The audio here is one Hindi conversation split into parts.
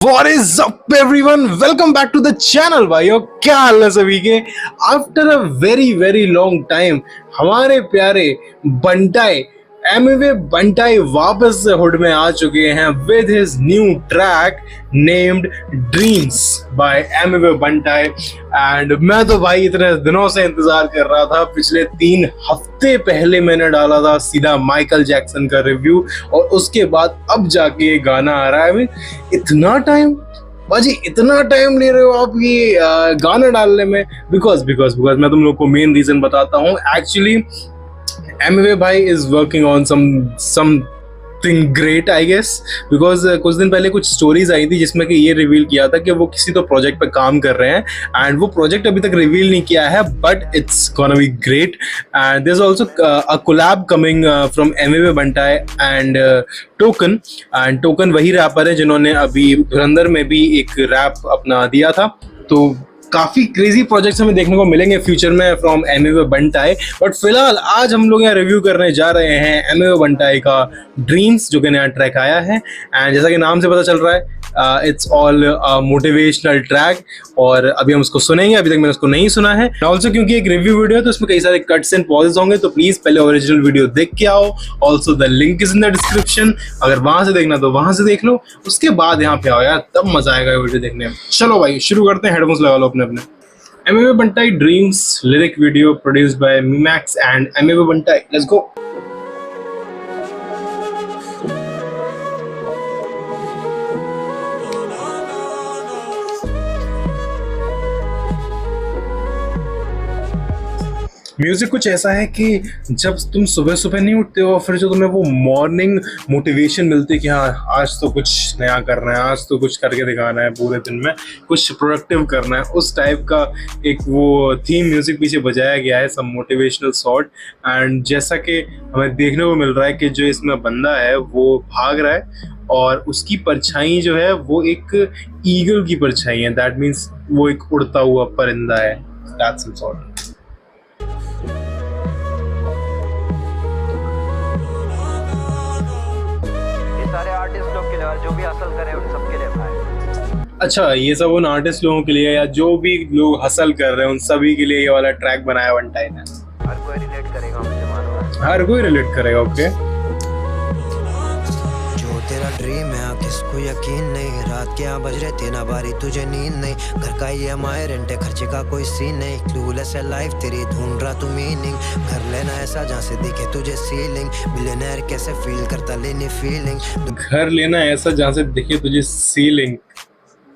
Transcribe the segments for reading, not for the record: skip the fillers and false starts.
What is up everyone? Welcome back to the channel भाइयों। क्या हाल है सभी के? After a very long time हमारे प्यारे बंटाई एमवे बंटाई वापस से हुड में आ चुके हैं with his new track named Dreams by Amway Bantai. And मैं तो भाई इतने दिनों से इंतजार कर रहा था। पिछले 3 हफ्ते पहले मैंने डाला था सीधा माइकल जैक्सन का रिव्यू और उसके बाद अब जाके ये गाना आ रहा है। इतना टाइम बाजी, इतना टाइम ले रहे हो आप ये गाना डालने में? बिकॉज मैं तुम लोग को मेन रीजन बताता हूँ। एक्चुअली एमवे भाई is working on something great I guess. Because कुछ दिन पहले कुछ स्टोरीज आई थी जिसमें कि ये रिवील किया था कि वो किसी तो प्रोजेक्ट पे काम कर रहे हैं एंड वो प्रोजेक्ट अभी तक रिवील नहीं किया है, but it's gonna be great. And there is also a collab coming from Emiway Bantai and Token. And Token वही रैपर है जिन्होंने अभी धुरंधर में भी एक रैप अपना दिया था। तो काफी क्रेजी प्रोजेक्ट्स हमें देखने को मिलेंगे फ्यूचर में फ्रॉम एमवे बंटाई। बट फिलहाल आज हम लोग यहाँ रिव्यू करने जा रहे हैं एमवे बंटाई का ड्रीम्स, जो कि नया ट्रैक आया है। एंड जैसा कि नाम से पता चल रहा है इट्स ऑल मोटिवेशनल ट्रैक और अभी हम उसको सुनेंगे। अभी तक मैंने उसको नहीं सुना है। ऑल्सो क्योंकि एक रिव्यू वीडियो है तो उसमें कई सारे कट्स एंड पॉजेस होंगे, तो प्लीज पहले ओरिजिनल वीडियो देख के आओ। Also the link is in the description, अगर वहां से देखना तो वहां से देख लो, उसके बाद यहाँ पे आओ यार, तब मजा आएगा वीडियो देखने में। चलो भाई शुरू करते हैं, हेडफोन्स लगा लो अपने अपने। Emiway Bantai dreams lyric video produced by Memax and Emiway Bantai. Let's go. Music कुछ ऐसा है कि जब तुम सुबह सुबह नहीं उठते हो, फिर जो तुम्हें वो मॉर्निंग मोटिवेशन मिलती है कि हाँ आज तो कुछ नया करना है, आज तो कुछ करके दिखाना है, पूरे दिन में कुछ प्रोडक्टिव करना है, उस टाइप का एक वो थीम म्यूजिक पीछे बजाया गया है, सब मोटिवेशनल सॉर्ट। एंड जैसा कि हमें देखने को मिल रहा है कि जो इसमें बंदा है वो भाग रहा है और उसकी परछाई जो है वो एक ईगल की परछाई है। दैट मीन्स वो एक उड़ता हुआ परिंदा है। That's some sort. सारे आर्टिस्ट लोग के लिए और जो भी हसल करे उन सब के लिए भाई। अच्छा, ये सब उन आर्टिस्ट लोगों के लिए या जो भी लोग हसल कर रहे हैं उन सभी के लिए ये वाला ट्रैक बनाया बंटाई ने। हर कोई रिलेट करेगा, मुझे मालूम है। हर कोई रिलेट करेगा। ओके, जो तेरा ड्रीम है किसको यकीन नहीं, रात के 8 बज रहे 3 बारी तुझे नींद नहीं, घर का EMI रेंट है खर्चे का कोई सीन नहीं, क्लूलेस है लाइफ तेरी ढूंढ रहा तू मीनिंग, घर लेना ऐसा जहाँ से दिखे तुझे सीलिंग, बिलियनर कैसे फील करता लेनी फीलिंग, घर लेना ऐसा जहाँ से दिखे तुझे सीलिंग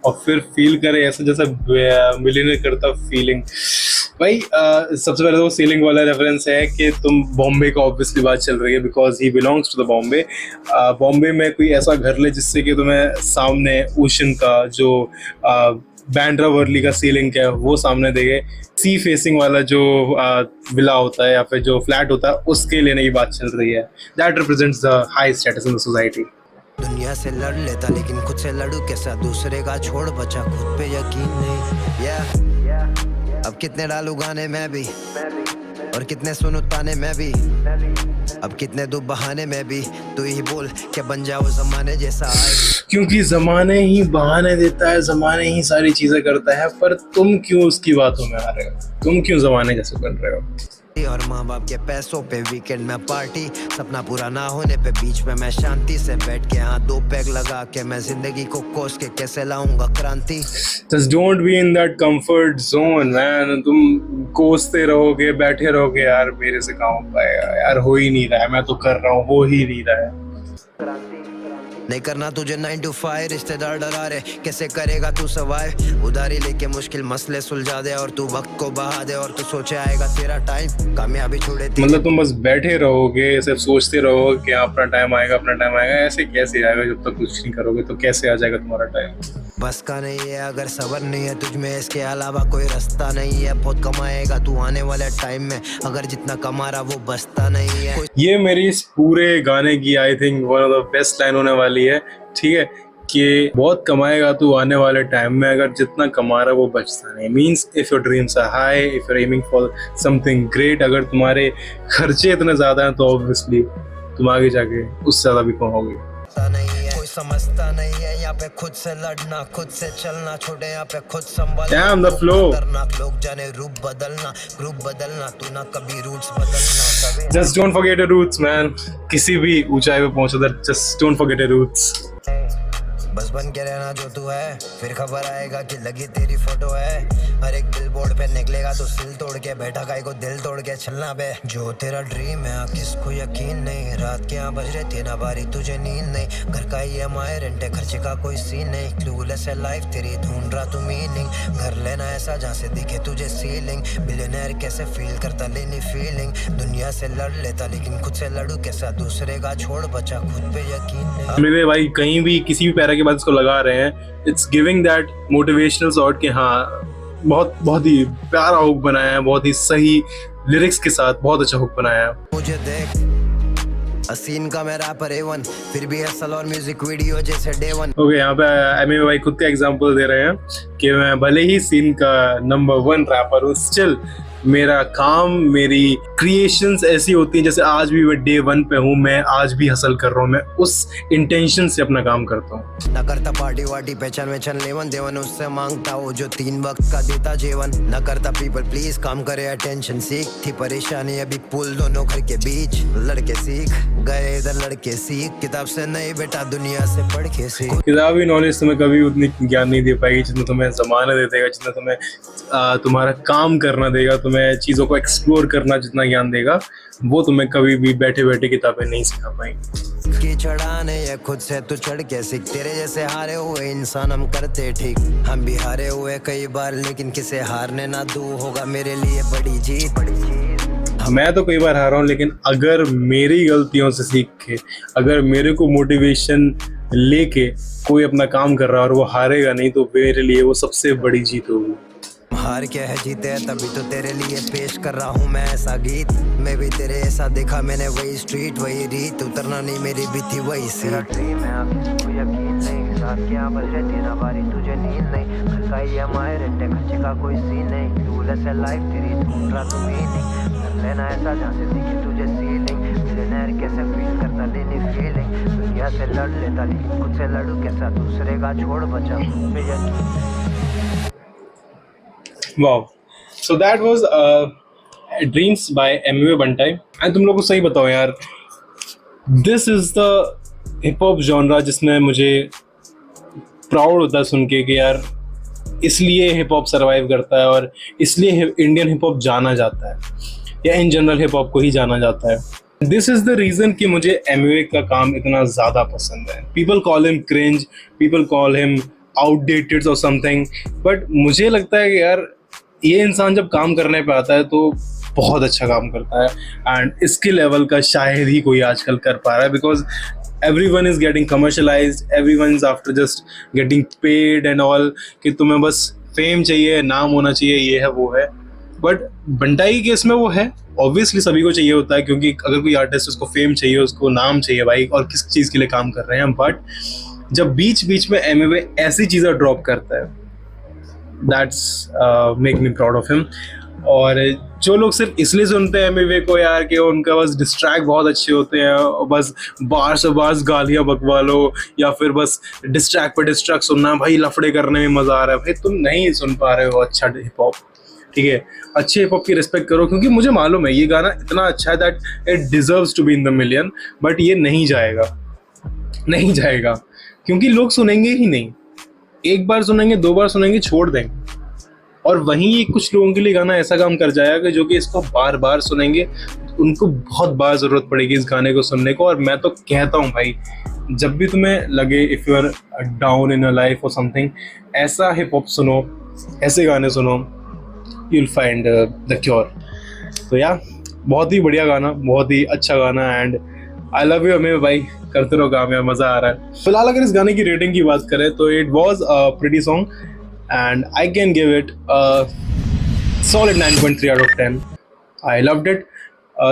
और फिर फील करे ऐसा जैसा मिलियनर करता फीलिंग। भाई सबसे पहले तो सीलिंग वाला रेफरेंस है कि तुम बॉम्बे का ऑब्वियसली बात चल रही है, because he belongs to the Bombay. Bombay में कोई ऐसा घर ले जिससे कि तुम्हें सामने ओशन का जो बैंड्रा वर्ली का सीलिंग है वो सामने देखे, सी फेसिंग वाला जो विला होता है या फिर जो फ्लैट होता है उसके लेने की बात चल रही है। That represents the high status in the society. दुनिया से लड़ लेता लेकिन खुद से लड़ू कैसा, दूसरे का छोड़ बचा खुद पे यकीन नहीं। अब कितने डालू गाने में भी और कितने सुनू ताने में भी, अब कितने दो बहाने में भी, तू ही बोल क्या बन जाओ जमाने जैसा आए, क्योंकि जमाने ही बहाने देता है, जमाने ही सारी चीजें करता है, पर तुम क्यों उसकी बातों में आ रहे हो? तुम क्यों जमाने जैसे बन रहे हो? और माँ बाप के पैसों पे वीकेंड में पार्टी, सपना पूरा ना होने पे बीच में मैं शांति से बैठ के हाँ 2 पैग लगा के मैं जिंदगी को कोस के कैसे लाऊंगा क्रांति। Just don't be in that comfort zone, man. तुम कोसते रहोगे, बैठे रहोगे, यार मेरे से काम हो पाएगा, यार हो ही नहीं रहा है, मैं तो कर रहा हूँ, हो ही नहीं रहा है। नहीं करना तुझे 9 to 5, रिश्तेदार डरा रहे कैसे करेगा तू सर्वाइव, उधारी लेके मुश्किल मसले सुलझा दे और तू वक्त को बहा दे और तू सोचे आएगा तेरा टाइम, कामयाबी छोड़े मतलब तुम बस बैठे रहोगे, सिर्फ सोचते रहोगे कि अपना टाइम आएगा, अपना टाइम आएगा। ऐसे कैसे आएगा? जब तक कुछ नहीं करोगे तो कैसे आ जाएगा तुम्हारा टाइम? बस का नहीं है अगर सबर नहीं है तुझ में, इसके अलावा कोई रास्ता नहीं है, बहुत कमाएगा तू आने वाले टाइम में, अगर जितना कमा रहा वो बचता नहीं है। ये मेरी इस पूरे गाने की I think one of the best line होने वाली है, ठीक है, कि बहुत कमाएगा तू आने वाले टाइम में, अगर जितना कमा रहा वो बचता नहीं। Means if your dreams are high, if you are aiming for something great, अगर तुम्हारे खर्चे इतने ज्यादा हैं तो ऑब्वियसली तुम आगे जाके उससे ज्यादा भी कमाओगे। नहीं है समझता नहीं है यहाँ पे खुद से लड़ना, खुद से चलना, छोटे यहाँ पे खुद संभलना। Damn, the flow. खतरनाक लोग जाने रूप बदलना, ग्रुप बदलना, तू ना कभी रूट्स बदलना कभी। Just don't forget your roots, man. किसी भी ऊंचाई पे पहुंचो उधर, just don't forget your roots. बस बन के रहना जो तू है, फिर खबर आएगा कि लगी तेरी फोटो है। हर एक बिलबोर्ड पे निकलेगा तो सिल तोड़ के, बैठा गाय को दिल तोड़ के चलना बे। जो तेरा ड्रीम है किसको यकीन नहीं, रात के 8 बज रहे थे ना बारी तुझे नींद नहीं। घर का EMI रेंट है, खर्चे का कोई सीन नहीं। क्लूलेस है लाइफ तेरी, ढूंढ रहा तू मीनिंग। घर लेना ऐसा जहाँ से दिखे तुझे सीलिंग। बिलियनर कैसे फील करता लेनी फीलिंग। दुनिया से लड़ लेता लेकिन खुद से लड़ू कैसा, दूसरे का छोड़ बचा खुद पे यकीन नहीं। मेरे भाई कहीं भी किसी भी पैरा के बाद इसको लगा रहे हैं, it's giving that motivational sort कि हाँ बहुत ही प्यारा हुक बनाया है, बहुत ही सही लिरिक्स के साथ बहुत अच्छा हुक बनाया है। मुझे देख असीन का मैं रैपर A1, फिर भी असल और म्यूजिक वीडियो जैसे Day 1। ओके, यहाँ पे एमी भाई खुद का एग्जांपल दे रहे हैं कि मैं भले ही सीन का नंबर 1 रैपर हूँ, स्टिल मेरा काम, मेरी क्रिएशंस ऐसी होती हैं जैसे आज भी मैं Day 1 पे हूँ, मैं आज भी हसल कर रहा हूँ, मैं उस इंटेंशन से अपना काम करता हूँ। न करता पार्टी वार्टी पहचान वेचन लेवन देवन, उससे मांगता वो जो 3 वक्त का देता जीवन। न करता पीपल प्लीज काम करे अटेंशन सीख, थी परेशानी अभी पुल दोनों घर के बीच। लड़के सीख गए इधर लड़के सीख, किताब से नहीं बेटा दुनिया से पढ़ के सीख। किताबी नॉलेज तुम्हें कभी उतनी ज्ञान नहीं दे पाएगी जितना तुम्हें जमाना दे देगा, जितना तुम्हें तुम्हारा काम करना देगा, तुम्हें चीज़ों को एक्सप्लोर करना जितना ज्ञान देगा, वो तुम्हें कभी भी बैठे बैठे किताबें नहीं सिखा पाएंगी। की चढ़ाने या खुद से तू चढ़ के सीख, तेरे जैसे हारे हुए इंसान हम करते ठीक। हम भी हारे हुए कई बार लेकिन किसे हारने ना दूँ, होगा मेरे लिए बड़ी जीत। मैं तो कई बार हारा हूँ, लेकिन अगर मेरी गलतियों से सीख के, अगर मेरे को मोटिवेशन लेके कोई अपना काम कर रहा है और वो हारेगा नहीं, तो मेरे लिए वो सबसे बड़ी जीत होगी। हार के है जीते तभी तो तेरे लिए पेश कर रहा हूँ मैं ऐसा गीत। मैं भी तेरे ऐसा देखा मैंने, वही स्ट्रीट वही रीत, उतरना नहीं मेरी भी थी वही सीट। ड्रीम है अब किसको यकीन नहीं, रात के 8 बज रहे थे ना बारी तुझे नींद नहीं। घर का EMI रेंट है, खर्चे का कोई सीन नहीं। क्लूलेस है लाइफ तेरी, ढूंढ रहा तू मीनिंग। घर लेना ऐसा जहाँ से दिखे तुझे सीलिंग। बिलियनर कैसे फील करता लेनी फीलिंग। दुनिया से लड़ लेता लेकिन खुद से लड़ू कैसा, दूसरे का छोड़ बचा खुद पे यकीन। Wow. So that was Dreams by MV Bantai. And तुम लोग को सही बताओ यार, this is the hip hop genre जिसमें मुझे प्राउड होता है सुन के कि यार इसलिए हिप हॉप सर्वाइव करता है और इसलिए इंडियन हिप हॉप जाना जाता है, या इन जनरल हिप हॉप को ही जाना जाता है। दिस इज द रीजन कि मुझे MV का काम इतना ज़्यादा पसंद है। People call him cringe, people call him outdated और समथिंग, बट मुझे लगता है कि यार ये इंसान जब काम करने पे आता है तो बहुत अच्छा काम करता है, एंड इसके लेवल का शायद ही कोई आजकल कर पा रहा है, because everyone is getting commercialized, everyone is after just getting paid and all, कि तुम्हें बस फेम चाहिए, नाम होना चाहिए, ये है वो है। बट बंटाई केस में वो है, ऑब्वियसली सभी को चाहिए होता है, क्योंकि अगर कोई आर्टिस्ट उसको फेम चाहिए, उसको नाम चाहिए भाई, और किस चीज़ के लिए काम कर रहे हैं। बट जब बीच बीच में MV ऐसी चीज़ें ड्रॉप करता है, that's make me proud of him. और जो लोग सिर्फ इसलिए सुनते हैं MV को यार कि उनका बस डिस्ट्रैक्ट बहुत अच्छे होते हैं, और बस बार से बार गालियाँ बकवा लो, या फिर बस डिस्ट्रैक्ट पे डिस्ट्रैक्ट सुनना, भाई लफड़े करने में मज़ा आ रहा है, भाई तुम नहीं सुन पा रहे हो अच्छा हिप हॉप, ठीक है? अच्छे हिप हॉप की रिस्पेक्ट करो, क्योंकि मुझे मालूम है ये गाना इतना अच्छा है that it deserves to be in the million, but ये नहीं जाएगा क्योंकि लोग सुनेंगे ही नहीं। एक बार सुनेंगे, 2 बार सुनेंगे, छोड़ देंगे। और वहीं कुछ लोगों के लिए गाना ऐसा काम कर जाएगा कि जो कि इसको बार बार सुनेंगे, उनको बहुत बार ज़रूरत पड़ेगी इस गाने को सुनने को। और मैं तो कहता हूँ भाई, जब भी तुम्हें लगे if you are down in your life और समथिंग, ऐसा हिप हॉप सुनो, ऐसे गाने सुनो, you will find the cure. तो यार बहुत ही बढ़िया गाना, बहुत ही अच्छा गाना, एंड आई लव यू अमीर भाई, करते रहो काम, यार मज़ा आ रहा है। फिलहाल अगर इस गाने की रेटिंग की बात करें तो it was a pretty song and I can give it a solid 9.3 out of 10. I loved it.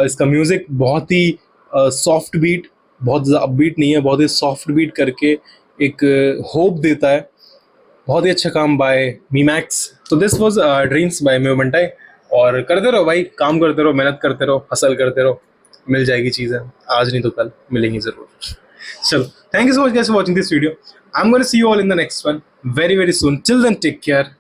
इसका म्यूज़िक बहुत ही सॉफ्ट बीट, बहुत ज़्यादा अपबीट नहीं है, बहुत ही सॉफ्ट बीट करके एक होप देता है। बहुत ही अच्छा काम बाय मीमैक्स। तो this was dreams by Emiway Bantai. और करते रहो भाई, काम करते रहो, मेहनत करते रहो, हसल करते रहो, मिल जाएगी चीज़ें, आज नहीं तो कल मिलेंगी ज़रूर। चलो, thank you so much guys for watching this video. I'm going to see you all in the next one very very soon. Till then, take care.